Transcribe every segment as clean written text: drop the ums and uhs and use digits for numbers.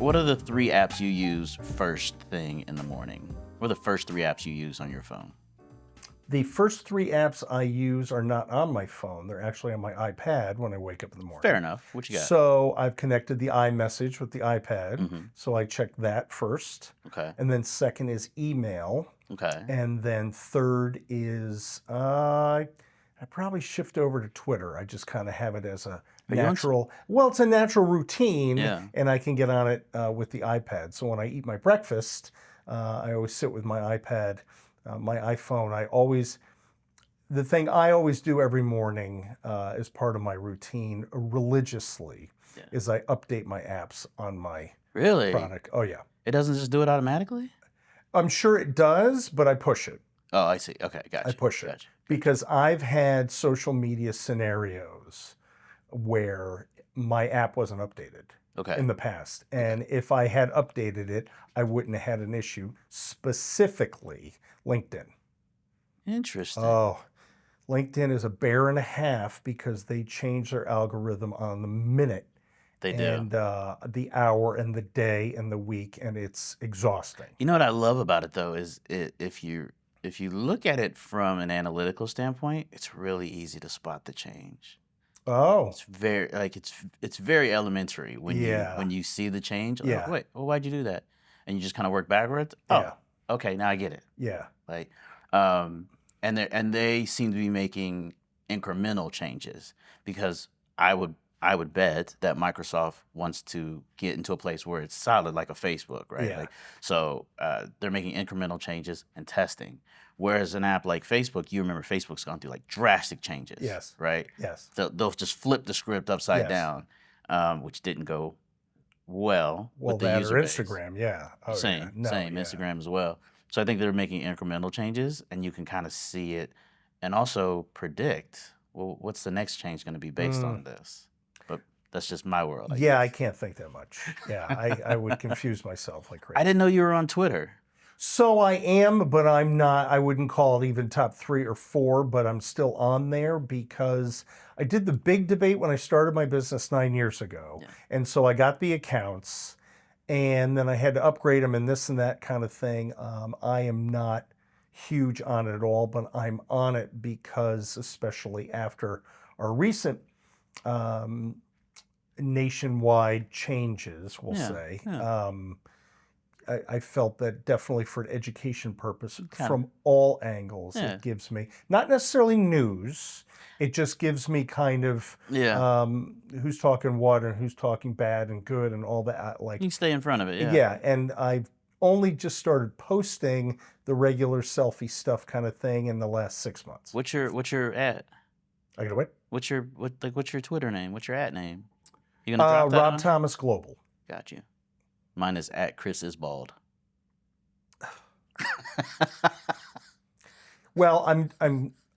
What are the 3 apps you use first thing in the morning? What are the first 3 apps you use on your phone? The first 3 apps I use are not on my phone. They're actually on my iPad when I wake up in the morning. Fair enough. What you got? So I've connected the iMessage with the iPad. Mm-hmm. So I check that first. Okay. And then second is email. Okay. And then third is I probably shift over to Twitter. I just kind of have it as a natural, well, it's a natural routine, Yeah. and I can get on it with the iPad. So when I eat my breakfast, I always sit with my iPad, my iPhone. The thing I always do every morning as part of my routine religiously is I update my apps on my product. Oh, yeah. It doesn't just do it automatically? I'm sure it does, but I push it. Oh, I see. Okay, gotcha. I push it. Because I've had social media scenarios where my app wasn't updated in the past. And if I had updated it, I wouldn't have had an issue, specifically LinkedIn. Interesting. Oh, LinkedIn is a bear and a half because they change their algorithm on the minute. They do. And the hour and the day and the week, and it's exhausting. You know what I love about it, though, is if you look at it from an analytical standpoint, it's really easy to spot the change. Oh, it's very elementary when you see the change. Like, wait, well, why'd you do that? And you just kind of work backwards. Oh, okay, now I get it. Yeah. Like, and they seem to be making incremental changes because I would bet that Microsoft wants to get into a place where it's solid, like a Facebook, right? Yeah. So they're making incremental changes and testing. Whereas an app like Facebook, you remember Facebook's gone through like drastic changes. Yes. Right? Yes. They'll just flip the script upside down, which didn't go well with the user base. Instagram, yeah. Oh, same, Instagram as well. So I think they're making incremental changes, and you can kind of see it and also predict, well, what's the next change going to be based on this? But that's just my world. I can't think that much. Yeah, I would confuse myself like crazy. I didn't know you were on Twitter. So I am, but I'm not. I wouldn't call it even top 3 or 4, but I'm still on there because I did the big debate when I started my business 9 years ago. Yeah. And so I got the accounts, and then I had to upgrade them and this and that kind of thing. I am not huge on it at all, but I'm on it because, especially after our recent nationwide changes, we'll say, I felt that definitely for an education purpose, from all angles, it gives me, not necessarily news, it just gives me kind of who's talking what and who's talking bad and good and all that. Like, you can stay in front of it, Yeah, and I've only just started posting the regular selfie stuff kind of thing in the last 6 months. What's your at? I gotta wait. What's your Twitter name? What's your at name? You gonna drop that Rob on? Thomas Global. Got you. Mine is at Chris is bald. Well,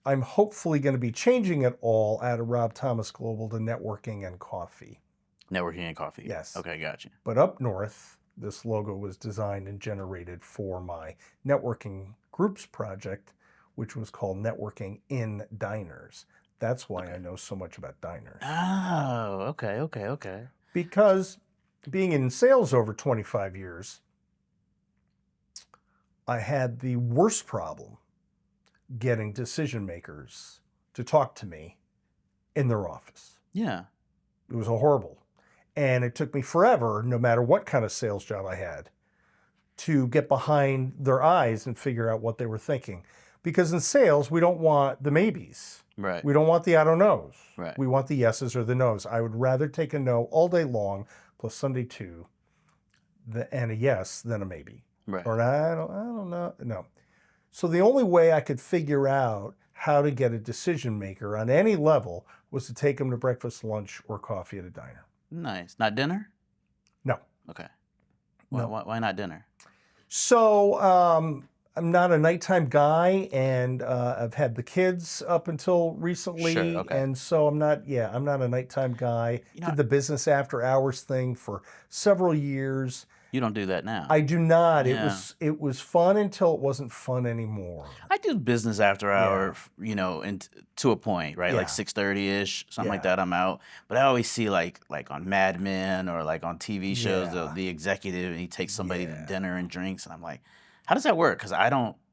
I'm hopefully going to be changing it all out of Rob Thomas Global to networking and coffee. Networking and coffee. Yes. Okay, got you. But up north, this logo was designed and generated for my networking groups project, which was called Networking in Diners. That's why I know so much about diners. Oh, okay. Because being in sales over 25 years, I had the worst problem getting decision makers to talk to me in their office. Yeah. It was horrible. And it took me forever, no matter what kind of sales job I had, to get behind their eyes and figure out what they were thinking. Because in sales, we don't want the maybes. Right. We don't want the I don't knows. Right. We want the yeses or the nos. I would rather take a no all day long, plus Sunday too, and a yes than a maybe. Right. Or I don't know. No. So the only way I could figure out how to get a decision maker on any level was to take them to breakfast, lunch, or coffee at a diner. Nice. Not dinner? No. Okay. Why not dinner? So I'm not a nighttime guy, and I've had the kids up until recently. Sure, okay. And so I'm not a nighttime guy. Did the business after hours thing for several years. You don't do that now. I do not. Yeah. It was fun until it wasn't fun anymore. I do business after hour, and to a point, right? Like Yeah. 6:30-ish, something like Yeah. that. I'm out, but I always see like on Mad Men or like on TV shows, Yeah. the executive, and he takes somebody to Yeah. dinner and drinks, and I'm like, how does that work? Because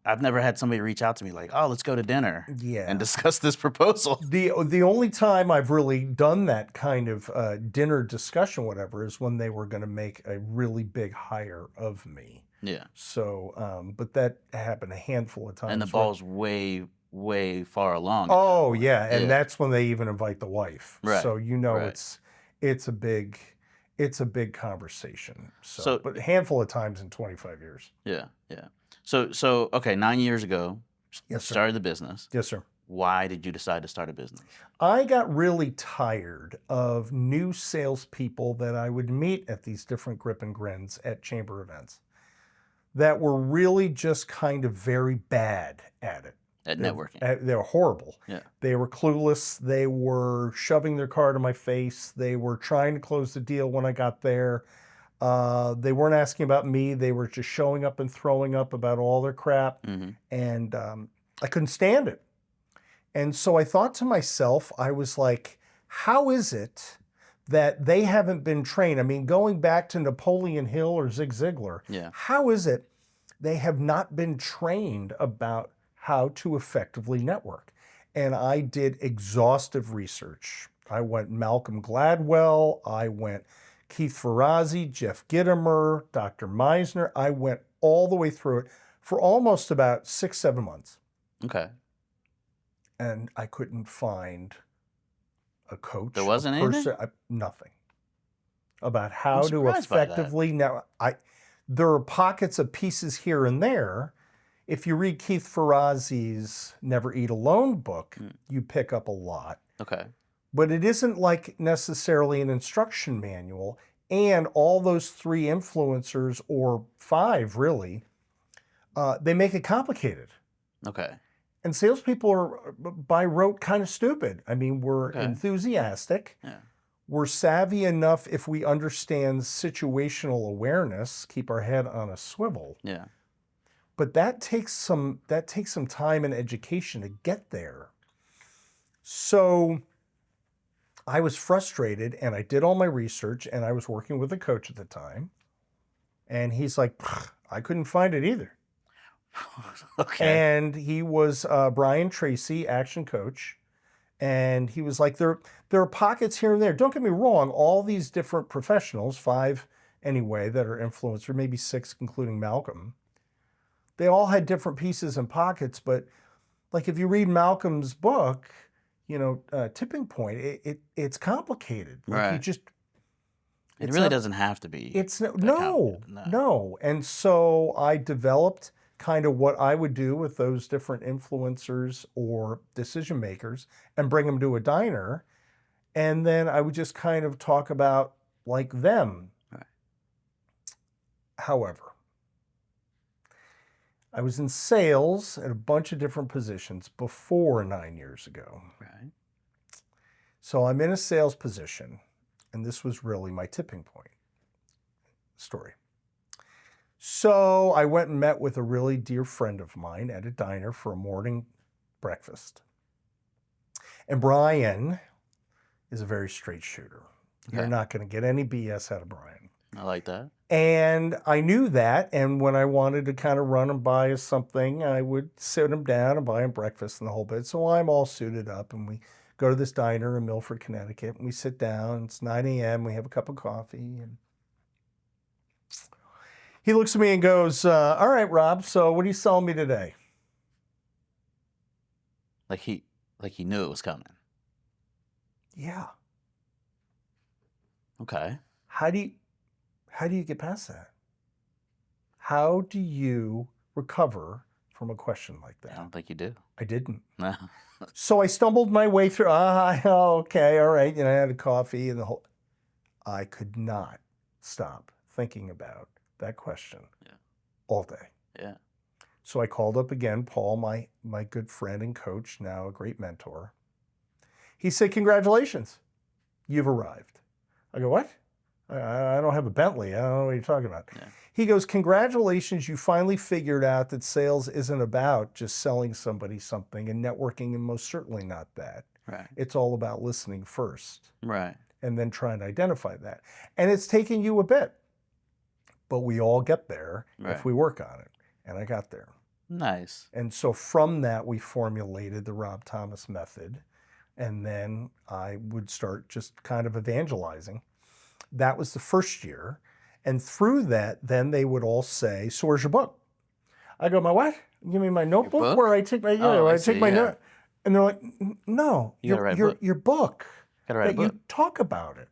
I've never had somebody reach out to me like, oh, let's go to dinner Yeah. and discuss this proposal. The only time I've really done that kind of dinner discussion, whatever, is when they were going to make a really big hire of me. Yeah. So, but that happened a handful of times. And the ball's way, way far along. Oh yeah, and that's when they even invite the wife. Right. So Right. it's a big conversation. So- but a handful of times in 25 years. Yeah. Yeah. So okay, 9 years ago, Yes, sir. started the business. Yes, sir. Why did you decide to start a business? I got really tired of new salespeople that I would meet at these different grip and grins at chamber events that were really just kind of very bad at it. At networking. They were horrible. Yeah. They were clueless. They were shoving their card in my face. They were trying to close the deal when I got there. They weren't asking about me. They were just showing up and throwing up about all their crap. Mm-hmm. And I couldn't stand it. And so I thought to myself, I was like, how is it that they haven't been trained? I mean, going back to Napoleon Hill or Zig Ziglar, Yeah. how is it they have not been trained about how to effectively network? And I did exhaustive research. I went Malcolm Gladwell, I went Keith Ferrazzi, Jeff Gitomer, Dr. Meisner. I went all the way through it for almost about 6-7 months. Okay. And I couldn't find a coach. There wasn't anything? Nothing about how I'm to surprised by that. effectively. Now, there are pockets of pieces here and there. If you read Keith Ferrazzi's Never Eat Alone book, you pick up a lot. Okay. But it isn't like necessarily an instruction manual. And all those 3 influencers, or 5 really, they make it complicated. Okay. And salespeople are, by rote, kind of stupid. I mean, we're enthusiastic. Yeah. We're savvy enough if we understand situational awareness, keep our head on a swivel. Yeah. But that takes some time and education to get there. So I was frustrated, and I did all my research, and I was working with a coach at the time. And he's like, I couldn't find it either. Okay. And he was Brian Tracy, action coach. And he was like, there are pockets here and there. Don't get me wrong, all these different professionals, 5 anyway, that are influencers, maybe 6, including Malcolm, they all had different pieces and pockets. But like if you read Malcolm's book, Tipping Point, it's complicated. Like Right. It really doesn't have to be. It's no. And so I developed kind of what I would do with those different influencers or decision makers and bring them to a diner. And then I would just kind of talk about like them. Right. However, I was in sales at a bunch of different positions before 9 years ago. Right. So I'm in a sales position, and this was really my tipping point story. So I went and met with a really dear friend of mine at a diner for a morning breakfast. And Brian is a very straight shooter. Okay. You're not going to get any BS out of Brian. I like that. And I knew that. And when I wanted to kind of run him by something, I would sit him down and buy him breakfast and the whole bit. So I'm all suited up, and we go to this diner in Milford, Connecticut, and we sit down. It's 9 a.m. We have a cup of coffee, and he looks at me and goes, all right, Rob, so what are you selling me today? Like he knew it was coming. Yeah. Okay. How do you get past that? How do you recover from a question like that? I don't think you do. I didn't. No. So I stumbled my way through, okay, all right. I had a coffee and I could not stop thinking about that question all day. Yeah. So I called up again, Paul, my good friend and coach, now a great mentor. He said, congratulations, you've arrived. I go, what? I don't have a Bentley. I don't know what you're talking about. Yeah. He goes, congratulations, you finally figured out that sales isn't about just selling somebody something, and networking, and most certainly not that. Right. It's all about listening first Right. and then trying to identify that. And it's taking you a bit, but we all get there if we work on it. And I got there. Nice. And so from that, we formulated the Rob Thomas method. And then I would start just kind of evangelizing. That was the first year. And through that, then they would all say, so where's your book? I go, my what? Give me my notebook where I take my, note. And they're like, no, your book. Gotta write a book. You talk about it.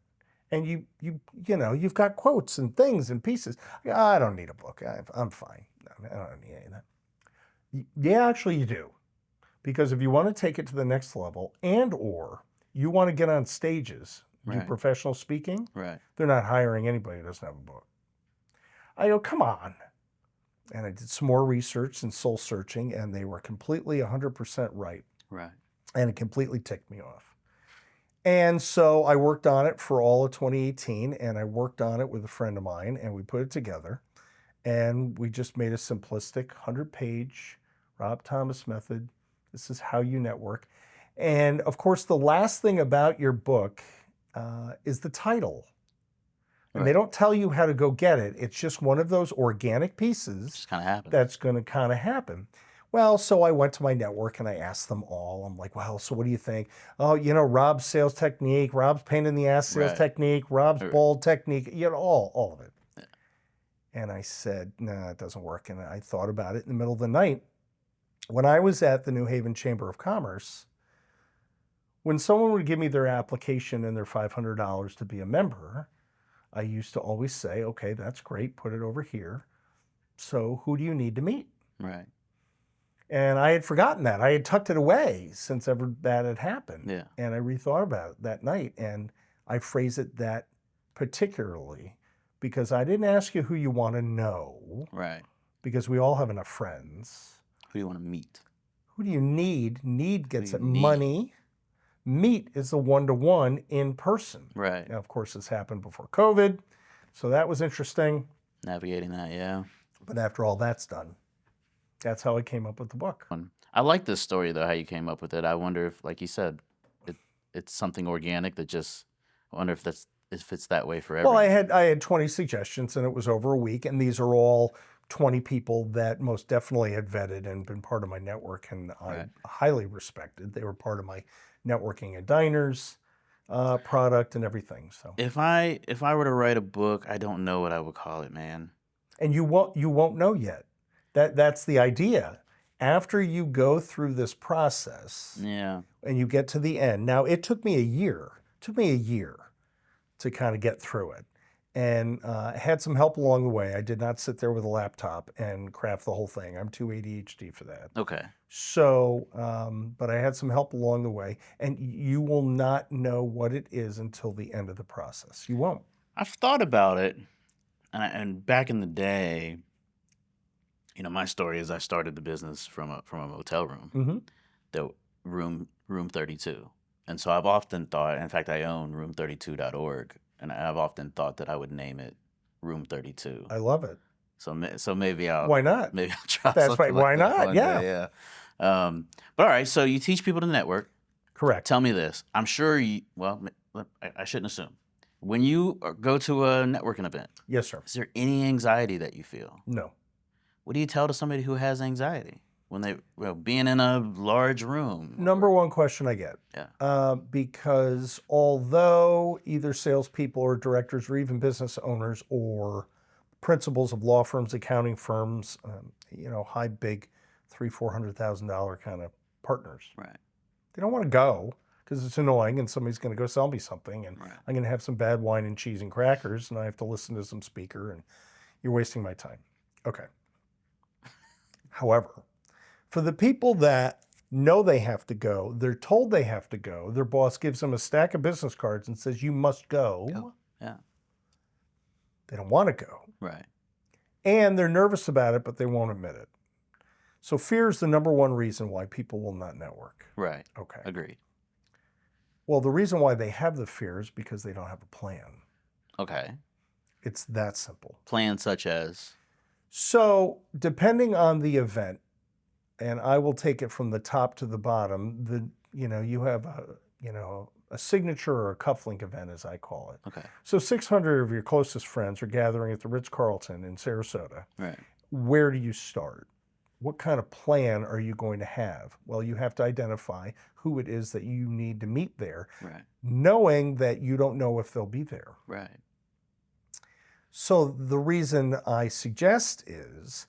And you've got quotes and things and pieces. I don't need a book. I'm fine. I don't need any of that. Yeah, actually you do. Because if you want to take it to the next level or you want to get on stages, do professional speaking, they're not hiring anybody who doesn't have a book. I go, come on. And I did some more research and soul searching, and they were completely 100% right. Right. And it completely ticked me off. And so I worked on it for all of 2018, and I worked on it with a friend of mine, and we put it together. And we just made a simplistic 100-page Rob Thomas method. This is how you network. And of course, the last thing about your book is the title. And they don't tell you how to go get it. It's just one of those organic pieces just kind of happens. That's going to kind of happen. Well, so I went to my network and I asked them all. I'm like, well, so what do you think? Oh, Rob's sales technique, Rob's pain in the ass sales technique, Rob's bold technique, all of it. Yeah. And I said, no, it doesn't work. And I thought about it in the middle of the night. When I was at the New Haven Chamber of Commerce, when someone would give me their application and their $500 to be a member, I used to always say, okay, that's great, put it over here. So who do you need to meet? Right. And I had forgotten that. I had tucked it away since ever that had happened. Yeah. And I rethought about it that night. And I phrase it that particularly because I didn't ask you who you want to know. Right. Because we all have enough friends. Who do you want to meet? Who do you need? Need gets at money. Meet is the one-to-one in person. Right. Now, of course, this happened before COVID. So that was interesting. Navigating that, yeah. But after all that's done, that's how I came up with the book. I like this story, though, how you came up with it. I wonder if, like you said, it's something organic that just, I wonder if it's that way for everyone. Well, I had 20 suggestions, and it was over a week, and these are all 20 people that most definitely had vetted and been part of my network, and I highly respected. They were part of my networking at diners, product, and everything. So if I were to write a book, I don't know what I would call it, man. And you won't know yet. That's the idea. After you go through this process, and you get to the end. Now, it took me a year. It took me a year to kind of get through it, and I had some help along the way. I did not sit there with a laptop and craft the whole thing. I'm too ADHD for that. Okay. So, but I had some help along the way, and you will not know what it is until the end of the process. You won't. I've thought about it, and back in the day, my story is I started the business from a motel room, the room 32, and so I've often thought. In fact, I own room32.org, and I've often thought that I would name it Room 32. I love it. So maybe I'll. Why not? Maybe I'll try. That's right. Like Why not? Yeah. Yeah. But all right. So you teach people to network. Correct. Tell me this. I'm sure you. Well, I shouldn't assume. When you go to a networking event, yes, sir. Is there any anxiety that you feel? No. What do you tell to somebody who has anxiety when they being in a large room? Number one question I get. Yeah. Because although either salespeople or directors or even business owners or principals of law firms, accounting firms, high, big, $300,000-$400,000 kind of partners. Right. They don't want to go because it's annoying and somebody's going to go sell me something and I'm going to have some bad wine and cheese and crackers and I have to listen to some speaker and you're wasting my time. Okay. However, for the people that know they have to go, they're told they have to go, their boss gives them a stack of business cards and says, you must go. Yeah. They don't want to go. Right. And they're nervous about it, but they won't admit it. So fear is the number one reason why people will not network. Right. Okay. Agreed. Well, the reason why they have the fear is because they don't have a plan. Okay. It's that simple. Plans such as? So depending on the event, and I will take it from the top to the bottom, you have a signature or a cufflink event, as I call it. Okay. So 600 of your closest friends are gathering at the Ritz-Carlton in Sarasota. Right. Where do you start? What kind of plan are you going to have? Well, you have to identify who it is that you need to meet there, Right. knowing that you don't know if they'll be there. Right. So the reason I suggest is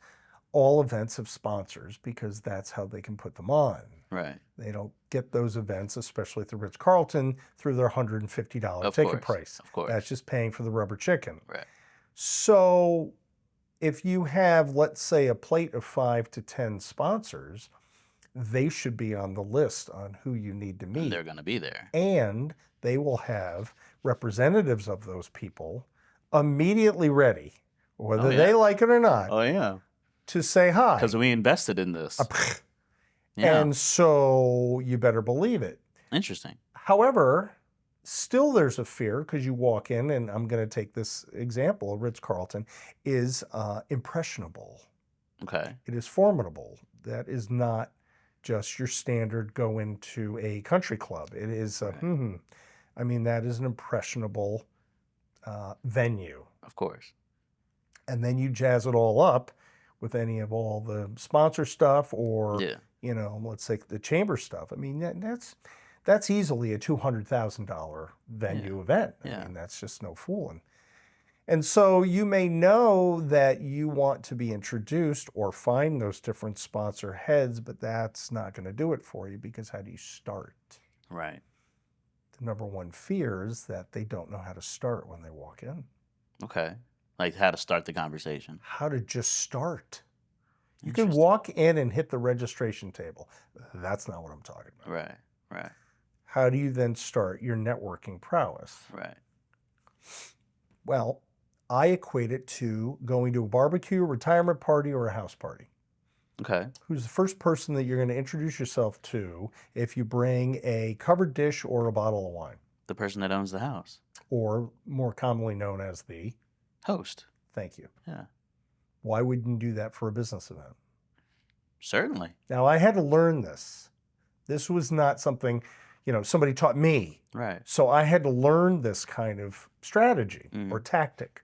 all events have sponsors because that's how they can put them on. Right. They don't get those events, especially at the Ritz-Carlton, through their $150 ticket price. Of course. That's just paying for the rubber chicken. Right. So if you have, let's say, a plate of 5 to 10 sponsors, they should be on the list on who you need to meet. And they're going to be there. And they will have representatives of those people immediately ready, whether they like it or not, Oh, yeah. to say hi. Because we invested in this. Yeah. And so you better believe it. Interesting. However, still there's a fear because you walk in, and I'm going to take this example, Ritz-Carlton is impressionable. Okay. It is formidable. That is not just your standard go into a country club. It is, that is an impressionable venue. Of course. And then you jazz it all up with any of all the sponsor stuff or, let's say the chamber stuff. I mean, that's easily a $200,000 venue event. I mean, that's just no fooling. And so you may know that you want to be introduced or find those different sponsor heads, but that's not going to do it for you because how do you start? Right. The number one fear is that they don't know how to start when they walk in. Okay. Like how to start the conversation. How to just start. You can walk in and hit the registration table. That's not what I'm talking about. Right, right. How do you then start your networking prowess? Right. Well, I equate it to going to a barbecue, a retirement party, or a house party. Okay. Who's the first person that you're going to introduce yourself to if you bring a covered dish or a bottle of wine? The person that owns the house. Or more commonly known as the host. Thank you. Yeah. Why wouldn't you do that for a business event? Certainly. Now, I had to learn this. This was not something, somebody taught me. Right. So I had to learn this kind of strategy or tactic.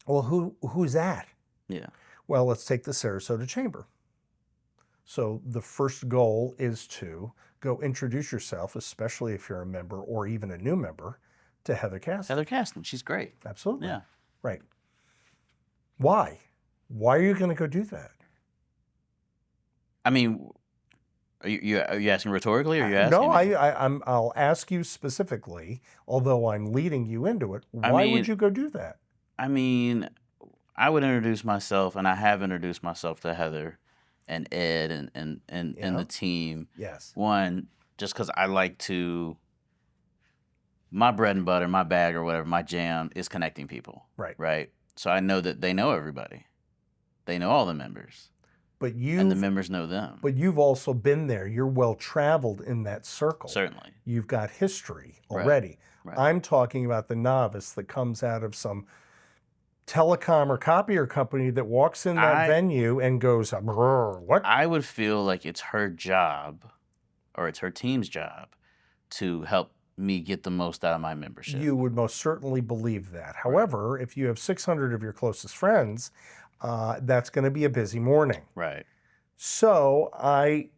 Well, who's that? Yeah. Well, let's take the Sarasota Chamber. So the first goal is to go introduce yourself, especially if you're a member or even a new member, to Heather Caston. Heather Caston, she's great. Absolutely. Yeah. Right. Why? Why are you going to go do that? I mean, are you asking rhetorically, or are you asking? No, I'll ask you specifically. Although I'm leading you into it, why would you go do that? I mean, I would introduce myself, and I have introduced myself to Heather and Ed and the team. Yes. One, just because I like to. My bread and butter, my bag or whatever, my jam is connecting people. Right. Right. So I know that they know everybody. They know all the members. And the members know them. But you've also been there. You're well traveled in that circle. Certainly. You've got history already. Right. I'm talking about the novice that comes out of some telecom or copier company that walks in that venue and goes, what? I would feel like it's her job, or it's her team's job, to help me get the most out of my membership. You would most certainly believe that. However, if you have 600 of your closest friends, that's going to be a busy morning. Right. So I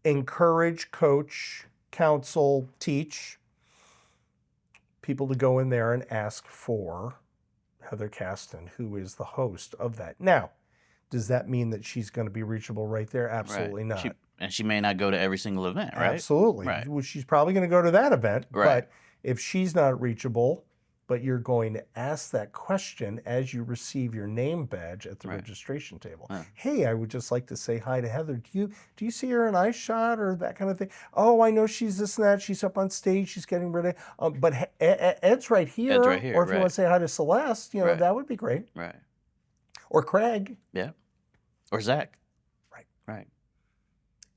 encourage, coach, counsel, teach people to go in there and ask for Heather Caston, who is the host of that. Now, does that mean that she's going to be reachable right there? Absolutely not. And she may not go to every single event, right? Absolutely. Right. Well, she's probably going to go to that event. Right. But if she's not reachable, but you're going to ask that question as you receive your name badge at the registration table. Yeah. Hey, I would just like to say hi to Heather. Do you see her in Ice Shot or that kind of thing? Oh, I know she's this and that. She's up on stage. She's getting ready. But Ed's right here. Ed's right here. Or if you want to say hi to Celeste, that would be great. Right. Or Craig. Yeah. Or Zach. Right. Right.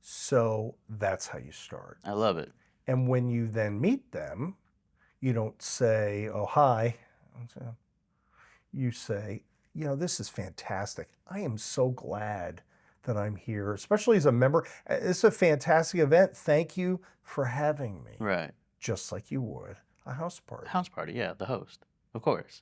So that's how you start. I love it. And when you then meet them, you don't say, oh, hi, So you say, this is fantastic. I am so glad that I'm here, especially as a member. It's a fantastic event. Thank you for having me. Right. Just like you would a house party. House party, yeah, the host, of course.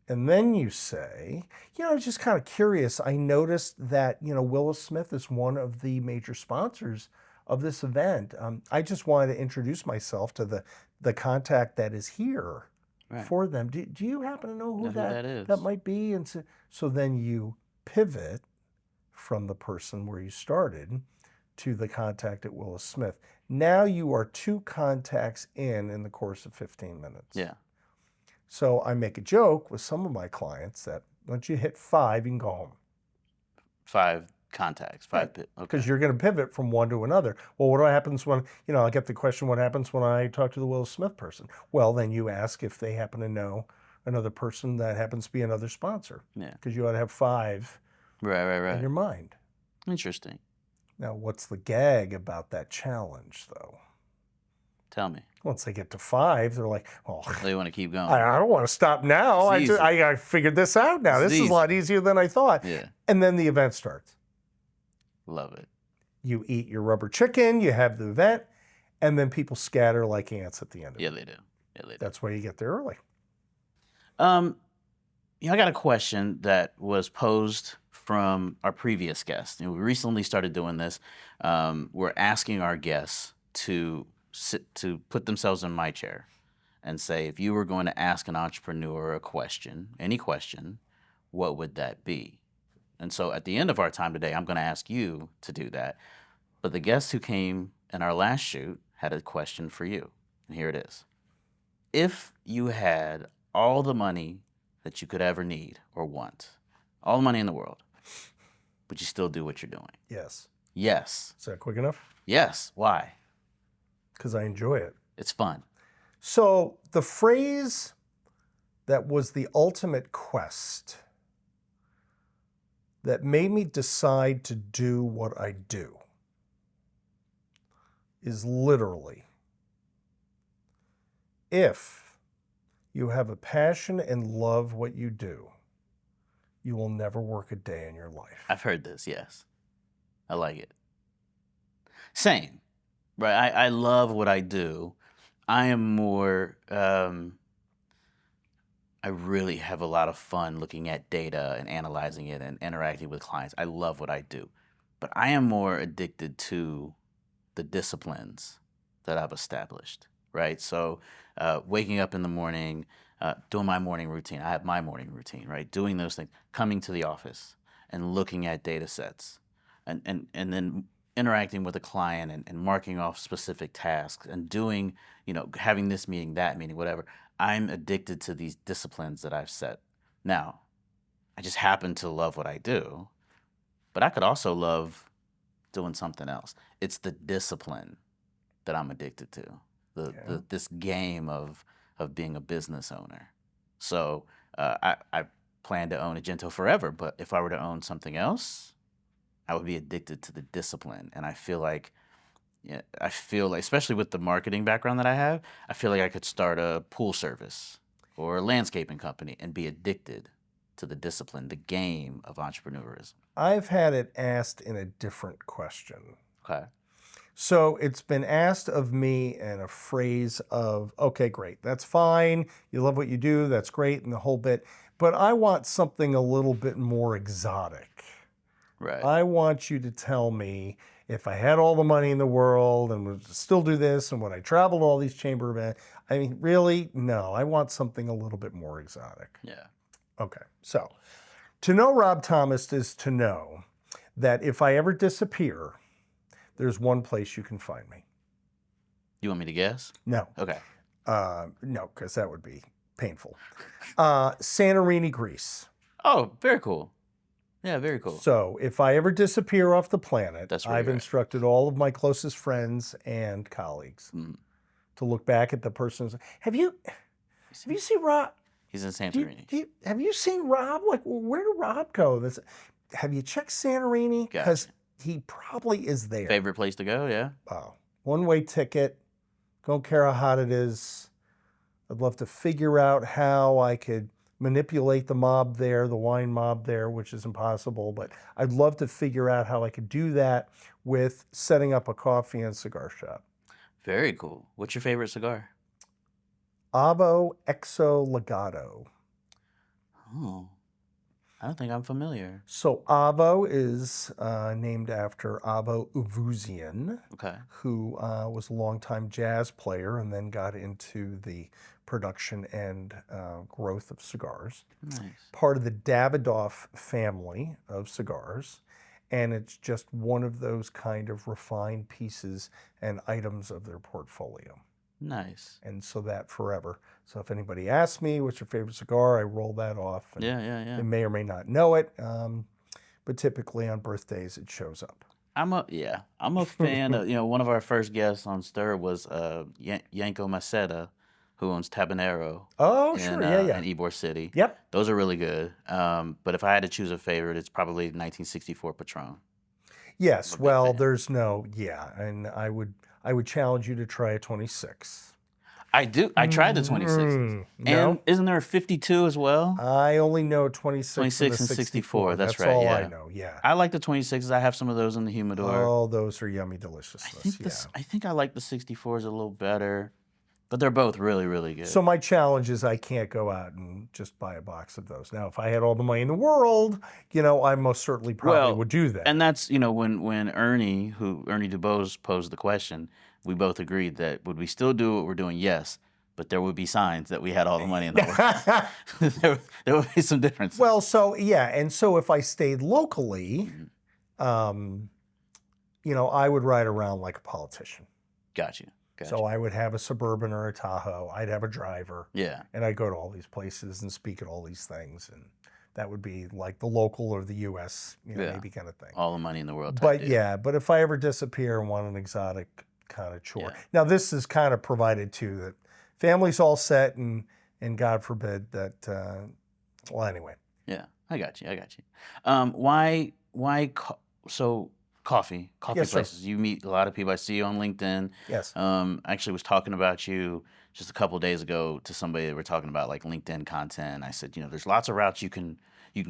And then you say, I was just kind of curious. I noticed that, Willis Smith is one of the major sponsors of this event. I just wanted to introduce myself to the contact that is here for them. Do you happen to know who that is? That might be? And so then you pivot from the person where you started to the contact at Willis Smith. Now you are 2 contacts in the course of 15 minutes. Yeah. So I make a joke with some of my clients that once you hit 5, you can go home. 5 contacts, 5 because you're going to pivot from one to another. Well, what happens when, I get the question, what happens when I talk to the Will Smith person? Well, then you ask if they happen to know another person that happens to be another sponsor. Yeah. Because you ought to have 5 right in your mind. Interesting. Now, what's the gag about that challenge, though? Tell me. Once they get to 5, they're like, "Oh, they want to keep going. I don't want to stop now. I figured this out now. This is a lot easier than I thought." Yeah. And then the event starts. Love it. You eat your rubber chicken, you have the event, and then people scatter like ants at the end of it. Yeah, they do. That's why you get there early. I got a question that was posed from our previous guest. We recently started doing this. We're asking our guests to put themselves in my chair and say, if you were going to ask an entrepreneur a question, any question, what would that be? And so at the end of our time today, I'm going to ask you to do that. But the guest who came in our last shoot had a question for you. And here it is. If you had all the money that you could ever need or want, all the money in the world, would you still do what you're doing? Yes. Yes. Is that quick enough? Yes. Why? Because I enjoy it. It's fun. So the phrase that was the ultimate quest that made me decide to do what I do is literally, if you have a passion and love what you do, you will never work a day in your life. I've heard this, yes. I like it. Same, right? I love what I do. I am more, I really have a lot of fun looking at data and analyzing it and interacting with clients. I love what I do. But I am more addicted to the disciplines that I've established, right? So waking up in the morning, doing my morning routine. I have my morning routine, right? Doing those things, coming to the office and looking at data sets and then interacting with a client and marking off specific tasks and doing, having this meeting, that meeting, whatever. I'm addicted to these disciplines that I've set. Now, I just happen to love what I do, but I could also love doing something else. It's the discipline that I'm addicted to, this game of being a business owner. So I plan to own a Gento forever, but if I were to own something else, I would be addicted to the discipline. And I feel like, especially with the marketing background that I have, I feel like I could start a pool service or a landscaping company and be addicted to the discipline, the game of entrepreneurism. I've had it asked in a different question. Okay. So it's been asked of me in a phrase of, okay, great, that's fine. You love what you do, that's great, and the whole bit. But I want something a little bit more exotic. Right. I want you to tell me, if I had all the money in the world and would still do this, and would I travel to all these chamber events? I mean, really? No, I want something a little bit more exotic. Yeah. Okay, so to know Rob Thomas is to know that if I ever disappear, there's one place you can find me. You want me to guess? No. Okay. No, because that would be painful. Santorini, Greece. Oh, very cool. Yeah, very cool. So if I ever disappear off the planet, That's where I've you're at. instructed all of my closest friends and colleagues to look back at the person and say, have you seen Rob? He's in Santorini. Have you seen Rob? Like, where did Rob go? Have you checked Santorini? Because he probably is there. Favorite place to go, yeah? Wow. One-way ticket. Don't care how hot it is. I'd love to figure out how I could manipulate the mob there, the wine mob there, which is impossible, but I'd love to figure out how I could do that with setting up a coffee and cigar shop. Very cool. What's your favorite cigar? Avo Exo Legato. Oh, I don't think I'm familiar. So Avo is named after Avo Uvuzian, Okay. who was a longtime jazz player and then got into the production and growth of cigars. Nice. Part of the Davidoff family of cigars, and it's just one of those kind of refined pieces and items of their portfolio. Nice. And so that forever. So if anybody asks me what's your favorite cigar, I roll that off. And Yeah. they may or may not know it, but typically on birthdays it shows up. I'm a fan of, one of our first guests on Stir was Yanko Maceda, who owns Tabanero Oh, sure, yeah. in Ybor City. Yep. Those are really good. But if I had to choose a favorite, it's probably 1964 Patron. Yes, I'm a big well, fan. there's no, and I would challenge you to try a 26. I tried the 26s. No, And isn't there a 52 as well? I only know 26 and 26 the and 64. That's right, all yeah. I know. Yeah. I like the 26s. I have some of those in the humidor. Oh, those are yummy deliciousness. I think I like the 64s a little better, but they're both really, really good. So my challenge is I can't go out and just buy a box of those. Now, if I had all the money in the world, I most certainly probably would do that. And that's, when Ernie DuBose posed the question, we both agreed that would we still do what we're doing? Yes. But there would be signs that we had all the money in the world. there would be some differences. Well, so yeah, and so if I stayed locally, I would ride around like a politician. Got you. So I would have a Suburban or a Tahoe. I'd have a driver. Yeah. And I'd go to all these places and speak at all these things, and that would be like the local or the U.S. maybe kind of thing. All the money in the world. But but if I ever disappear and want an exotic kind of chore, now this is kind of provided too that family's all set, and God forbid that. Well, anyway. Yeah, I got you. Why? Coffee Yes, places. sir. You meet a lot of people. I see you on LinkedIn. Yes. I actually was talking about you just a couple of days ago to somebody that we're talking about like LinkedIn content. I said, there's lots of routes you can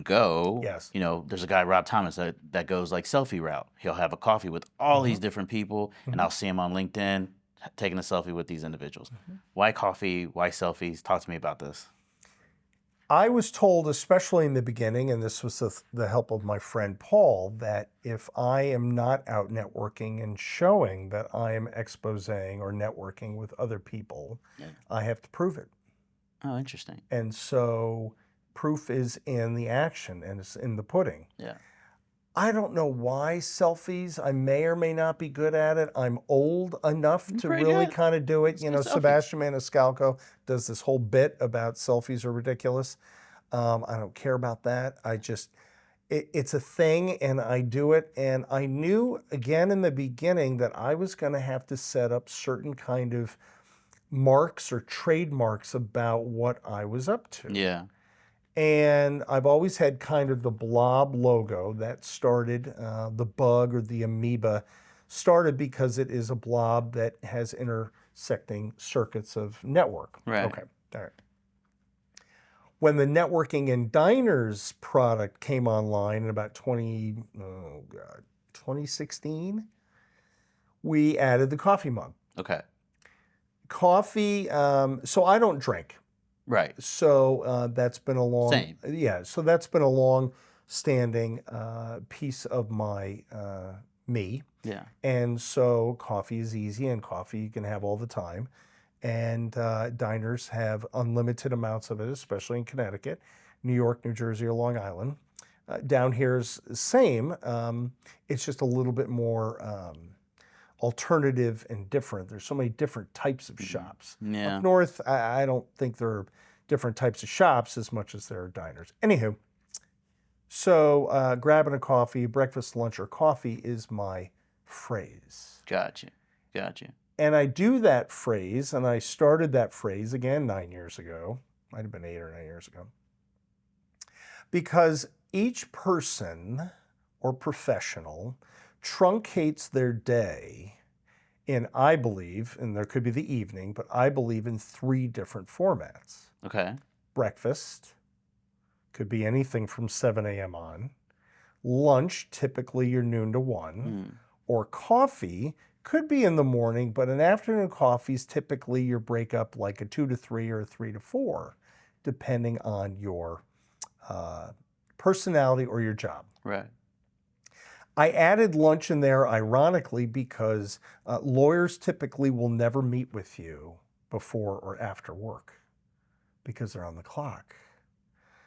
go. Yes. There's a guy, Rob Thomas, that goes like selfie route. He'll have a coffee with all these different people, and I'll see him on LinkedIn taking a selfie with these individuals. Why coffee? Why selfies? Talk to me about this. I was told, especially in the beginning, and this was the help of my friend Paul, that if I am not out networking and showing that I am exposing or networking with other people, I have to prove it. Oh, interesting. And so proof is in the action, and it's in the pudding. Yeah. I don't know why selfies. I may or may not be good at it. I'm old enough to really kind of do it. Sebastian Maniscalco does this whole bit about selfies are ridiculous. I don't care about that. It's a thing, and I do it. And I knew, again, in the beginning that I was going to have to set up certain kind of marks or trademarks about what I was up to. Yeah. And I've always had kind of the blob logo that started, the bug or the amoeba started because it is a blob that has intersecting circuits of network. Right. Okay. All right. When the networking in diners product came online in about 2016, we added the coffee mug. Okay. Coffee, so I don't drink. Right. So that's been a long, Same. Yeah. So that's been a long-standing piece of my me. Yeah. And so coffee is easy, and coffee you can have all the time, and diners have unlimited amounts of it, especially in Connecticut, New York, New Jersey, or Long Island. Down here is the same. It's just a little bit more alternative and different. There's so many different types of shops. Yeah. Up north, I don't think there are different types of shops as much as there are diners. Anywho, so grabbing a coffee, breakfast, lunch, or coffee is my phrase. Gotcha. And I do that phrase, and I started that phrase again 9 years ago. Might have been 8 or 9 years ago. Because each person or professional truncates their day I believe, and there could be the evening, but I believe in 3 different formats. Okay. Breakfast could be anything from 7 a.m. on. Lunch, typically your noon to 1. Or coffee could be in the morning, but an afternoon coffee is typically your breakup like a 2 to 3 or a 3 to 4, depending on your personality or your job. Right. I added lunch in there ironically because lawyers typically will never meet with you before or after work because they're on the clock.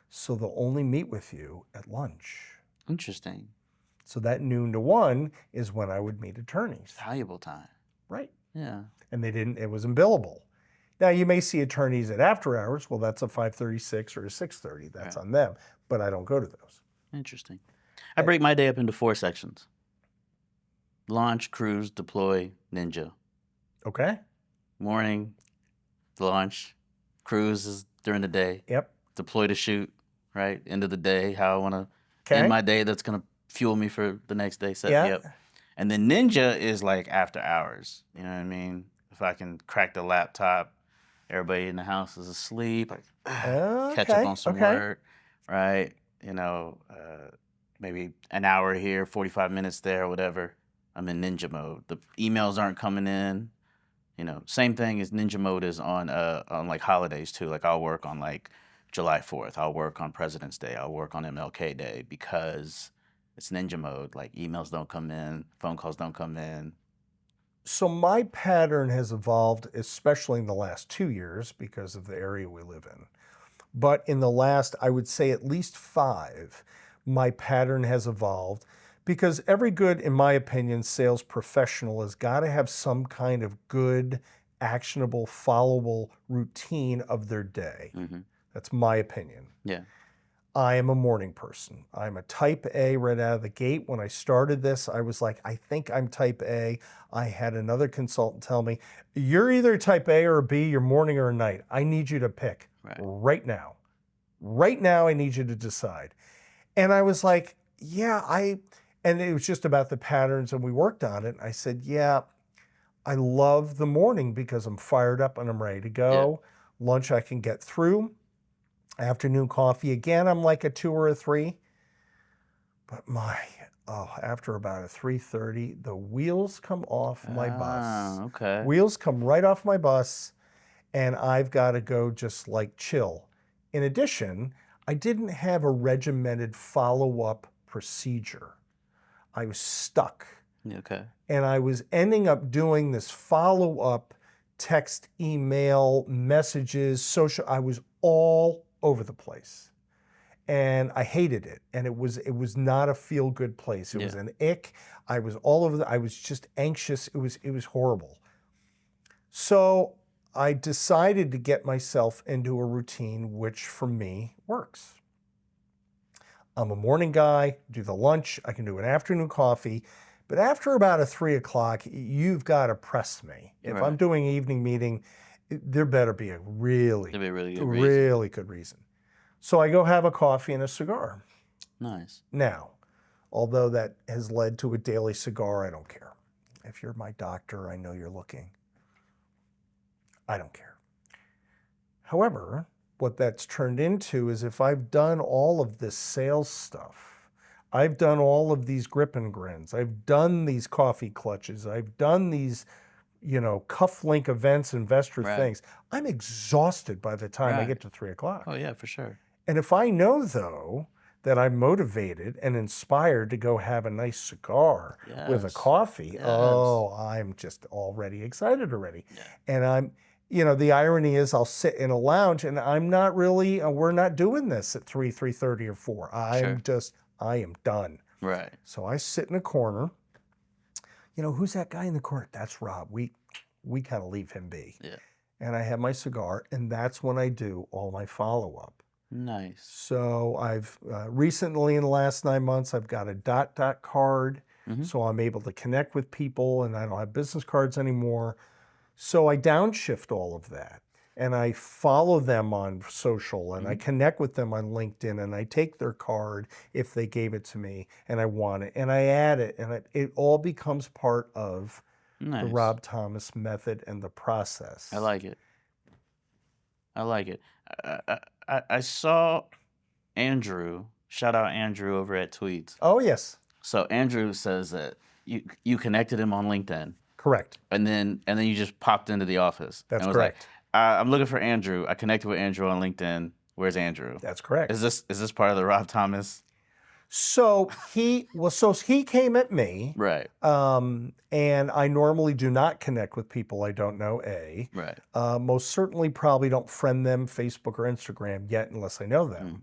So they'll only meet with you at lunch. Interesting. So that noon to 1 is when I would meet attorneys. Valuable time. Right. Yeah. And it wasn't billable. Now you may see attorneys at after hours. Well, that's a 5:36 or a 6:30. That's on them. But I don't go to those. Interesting. I break my day up into 4 sections. Launch, cruise, deploy, ninja. Okay. Morning, launch, cruise is during the day. Yep. Deploy to shoot, right? End of the day, how I want to Okay. end my day that's going to fuel me for the next day. Set Yeah. me up. And then ninja is like after hours. You know what I mean? If I can crack the laptop, everybody in the house is asleep. Like, catch up on some work, right? You know, maybe an hour here, 45 minutes there, whatever. I'm in ninja mode. The emails aren't coming in. You know, same thing as ninja mode is on like holidays too. Like I'll work on like July 4th. I'll work on President's Day. I'll work on MLK Day because it's ninja mode. Like emails don't come in, phone calls don't come in. So my pattern has evolved, especially in the last 2 years because of the area we live in. But in the last, I would say at least 5, my pattern has evolved because every good, in my opinion, sales professional has got to have some kind of good, actionable, followable routine of their day. That's my opinion. Yeah. I am a morning person. I'm a type A right out of the gate. When I started this, I was like, I think I'm type A. I had another consultant tell me, you're either type A or a B, you're morning or night. I need you to pick right now. Right now, I need you to decide. And I was like, and it was just about the patterns, and we worked on it. I said, yeah, I love the morning because I'm fired up and I'm ready to go. Yeah. Lunch I can get through. Afternoon coffee, again, I'm like a 2 or a 3. But after about a 3:30, the wheels come off my bus. Okay. Wheels come right off my bus, and I've got to go just like chill. In addition, I didn't have a regimented follow-up procedure. I was stuck. Okay. And I was ending up doing this follow-up text, email, messages, social. I was all over the place. And I hated it. And it was not a feel-good place. It was an ick. I was all over I was just anxious. It was horrible. So I decided to get myself into a routine which for me works. I'm a morning guy, do the lunch, I can do an afternoon coffee, but after about a 3 o'clock, you've got to press me. If I'm doing an evening meeting, there better be a really good reason. So I go have a coffee and a cigar. Nice. Now, although that has led to a daily cigar, I don't care. If you're my doctor, I know you're looking. I don't care. However, what that's turned into is if I've done all of this sales stuff, I've done all of these grip and grins, I've done these coffee clutches, I've done these, cufflink events, investor things, I'm exhausted by the time I get to 3 o'clock. Oh yeah, for sure. And if I know though that I'm motivated and inspired to go have a nice cigar with a coffee, I'm just already excited already. Yeah. And I'm, the irony is I'll sit in a lounge and I'm not really, we're not doing this at 3:30 or 4. I am done. Right. So I sit in a corner. Who's that guy in the corner? That's Rob. We kind of leave him be. Yeah. And I have my cigar, and that's when I do all my follow-up. Nice. So I've recently in the last 9 months, I've got a dot card. So I'm able to connect with people and I don't have business cards anymore. So I downshift all of that and I follow them on social and I connect with them on LinkedIn and I take their card if they gave it to me and I want it and I add it and it all becomes part of the Nice. Rob Thomas method and the process. I like it. I like it. I saw Andrew, shout out Andrew over at Tweets. Oh, yes. So Andrew says that you connected him on LinkedIn, Correct. and then you just popped into the office. That's and was correct. Like, I'm looking for Andrew. I connected with Andrew on LinkedIn. Where's Andrew? That's correct. Is this part of the Rob Thomas? So he came at me, Right. and I normally do not connect with people I don't know. Right. Most certainly probably don't friend them Facebook or Instagram yet unless I know them.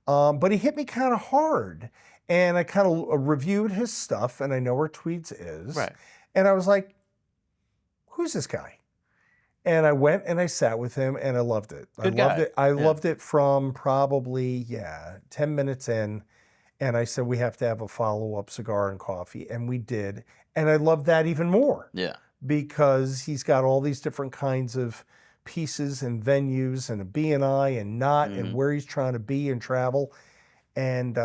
But he hit me kind of hard, and I kind of reviewed his stuff, and I know where Tweets is, Right. and I was like, "Who's this guy?" And I went and I sat with him, and I loved it. Good guy. Loved it. I loved it from probably 10 minutes in. And I said, we have to have a follow-up cigar and coffee. And we did. And I love that even more. Yeah. Because he's got all these different kinds of pieces and venues and a BNI and not and where he's trying to be and travel. And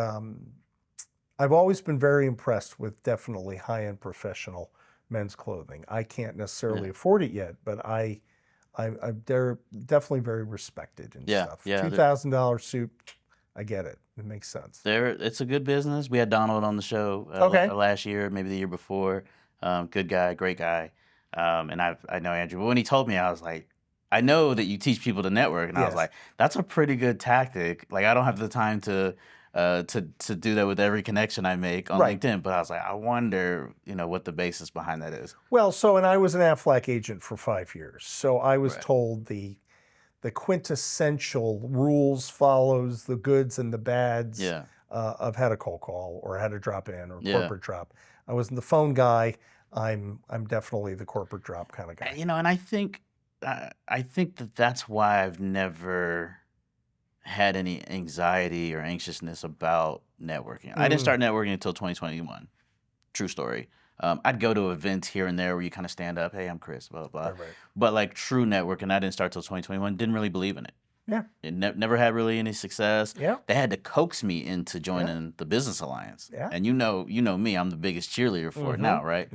I've always been very impressed with definitely high-end professional men's clothing. I can't necessarily afford it yet, but they're definitely very respected and stuff. Yeah. $2,000 suit, I get it. It makes sense. It's a good business. We had Donald on the show last year, maybe the year before. Good guy, great guy. And I know Andrew. But when he told me, I was like, I know that you teach people to network, and I was like, that's a pretty good tactic. Like, I don't have the time to do that with every connection I make on LinkedIn. But I was like, I wonder, what the basis behind that is. Well, and I was an Aflac agent for 5 years, so I was told the quintessential rules follows the goods and the bads of how to cold call or how to drop in or corporate drop. I wasn't the phone guy. I'm definitely the corporate drop kind of guy. And I think that's why I've never had any anxiety or anxiousness about networking. I didn't start networking until 2021. True story. I'd go to events here and there where you kind of stand up, hey, I'm Chris, blah, blah, blah. But like true networking, I didn't start till 2021, didn't really believe in it. Yeah. It never had really any success. Yeah. They had to coax me into joining the Business Alliance. Yeah. And you know me, I'm the biggest cheerleader for it now, right?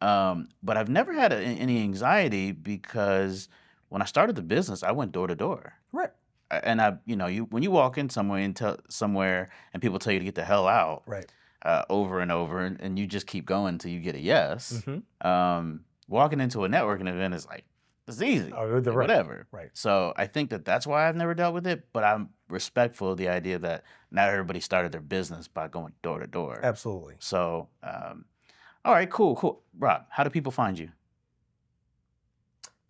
But I've never had any anxiety because when I started the business, I went door to door. Right. And when you walk in somewhere and people tell you to get the hell out. Right. Over and over, and you just keep going until you get a yes. Walking into a networking event is like, it's easy, whatever. Right. So I think that's why I've never dealt with it, but I'm respectful of the idea that not everybody started their business by going door to door. Absolutely. So, all right, cool. Rob, how do people find you?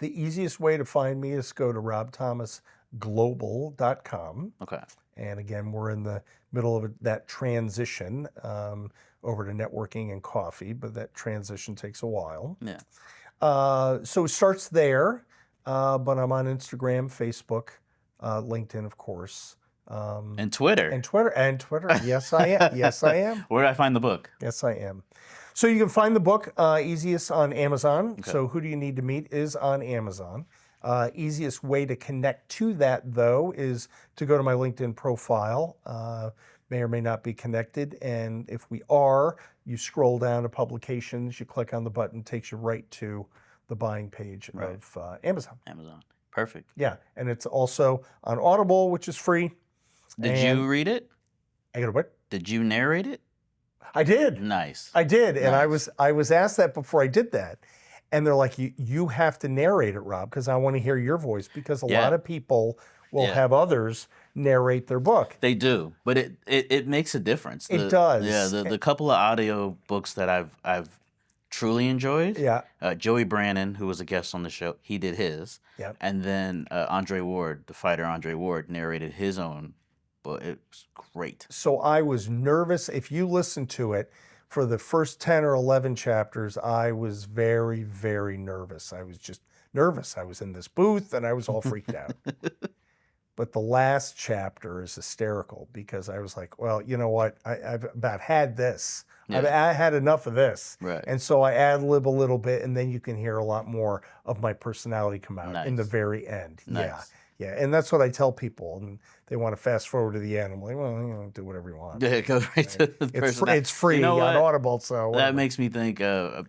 The easiest way to find me is go to robthomasglobal.com. Okay. And again, we're in the middle of that transition over to networking and coffee, but that transition takes a while. Yeah. So it starts there, but I'm on Instagram, Facebook, LinkedIn, of course. And Twitter. And Twitter. Yes, I am. Yes, I am. Where do I find the book? Yes, I am. So you can find the book easiest on Amazon. Okay. So Who Do You Need to Meet is on Amazon. Easiest way to connect to that, though, is to go to my LinkedIn profile. May or may not be connected. And if we are, you scroll down to publications, you click on the button, takes you right to the buying page of Amazon. Amazon. Perfect. Yeah. And it's also on Audible, which is free. Did you read it? I got what? Did you narrate it? I did. Nice. I did. And I was asked that before I did that. And they're like, you have to narrate it, Rob, because I want to hear your voice, because a lot of people will have others narrate their book. They do, but it makes a difference. It does. Yeah, the couple of audio books that I've truly enjoyed. Yeah. Joey Brannon, who was a guest on the show, he did his. Yeah. And then Andre Ward, the fighter Andre Ward, narrated his own, but it was great. So I was nervous. If you listen to it, for the first 10 or 11 chapters, I was very, very nervous. I was just nervous. I was in this booth and I was all freaked out. But the last chapter is hysterical because I was like, well, you know what? I've about had this. Yeah. I had enough of this. Right. And so I ad lib a little bit, and then you can hear a lot more of my personality come out in the Nice. very end. Nice. Yeah. And that's what I tell people. And they want to fast forward to the end. I'm like, well, you know, do whatever you want. Yeah, it goes right to the person. It's free on Audible. So that makes me think Gary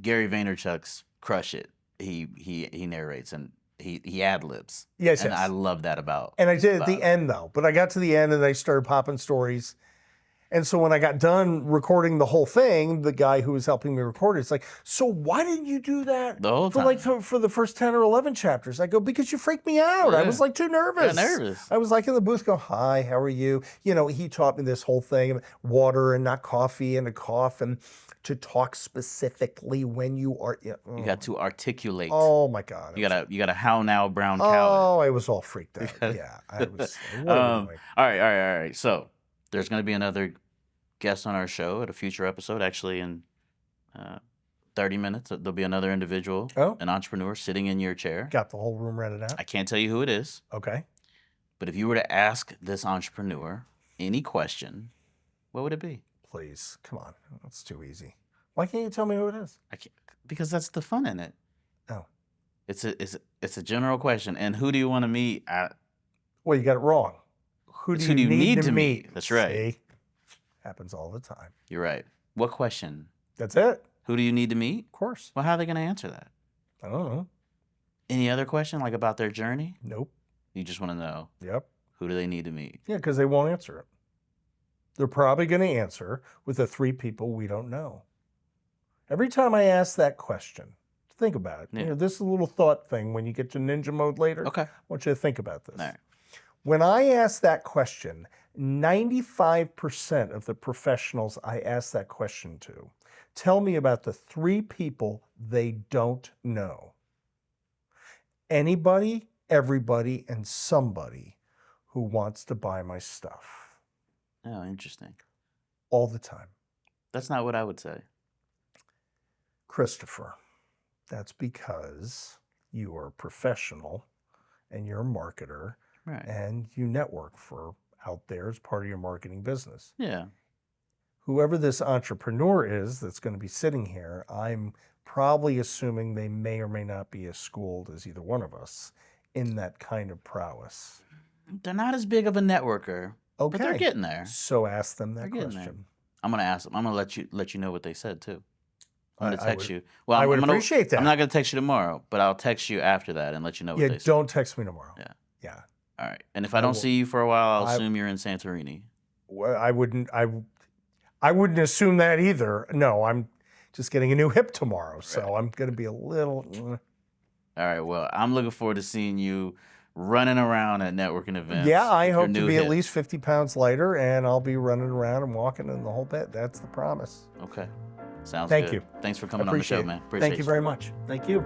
Vaynerchuk's Crush It. He narrates and he ad libs. Yes, and yes. I love that about. And I did at the end though, but I got to the end and I started popping stories. And so when I got done recording the whole thing, the guy who was helping me record it's like, so why didn't you do that The whole for time. for the first 10 or 11 chapters? I go, because you freaked me out. I was like too nervous. Yeah, nervous. I was like in the booth go, hi, how are you? You know, he taught me this whole thing, water and not coffee and a cough and to talk specifically when you are. You got to articulate. Oh my God. You got a how now brown cow. Oh, I was all freaked out. Yeah, I was. All right. So there's going to be another guest on our show at a future episode. Actually, in 30 minutes, there'll be another individual, an entrepreneur, sitting in your chair. Got the whole room rented out. I can't tell you who it is. Okay. But if you were to ask this entrepreneur any question, what would it be? Please, come on. That's too easy. Why can't you tell me who it is? I can't, because that's the fun in it. Oh. It's a general question. And who do you want to meet? Well, you got it wrong. Who do you need to meet? That's right. See? Happens all the time. You're right. What question? That's it. Who do you need to meet? Of course. Well, how are they going to answer that? I don't know. Any other question, like about their journey? Nope. You just want to know. Yep. Who do they need to meet? Yeah, because they won't answer it. They're probably going to answer with the 3 people we don't know. Every time I ask that question, think about it. Yeah. You know, this is a little thought thing when you get to ninja mode later. Okay. I want you to think about this. All right. When I ask that question, 95% of the professionals I ask that question to tell me about the 3 people they don't know. Anybody, everybody, and somebody who wants to buy my stuff. Oh, interesting. All the time. That's not what I would say. Christopher, that's because you are a professional and you're a marketer. Right. And you network for out there as part of your marketing business. Yeah. Whoever this entrepreneur is that's going to be sitting here, I'm probably assuming they may or may not be as schooled as either one of us in that kind of prowess. They're not as big of a networker, Okay. but they're getting there. So ask them that They're getting question. I'm going to ask them. I'm going to let you know what they said too. I'm going to text you. Well, I would appreciate that. I'm not going to text you tomorrow, but I'll text you after that and let you know what they said. Don't text me tomorrow. Yeah. All right. And if I don't see you for a while, I'll assume you're in Santorini. Well, I wouldn't assume that either. No, I'm just getting a new hip tomorrow, so I'm going to be a little. All right. Well, I'm looking forward to seeing you running around at networking events. Yeah, I hope to new be hip. at least 50 pounds lighter, and I'll be running around and walking in the whole bit. That's the promise. Okay. Sounds Thank good. you. Thanks for coming on the show, man. Appreciate Thank you very much. Thank you.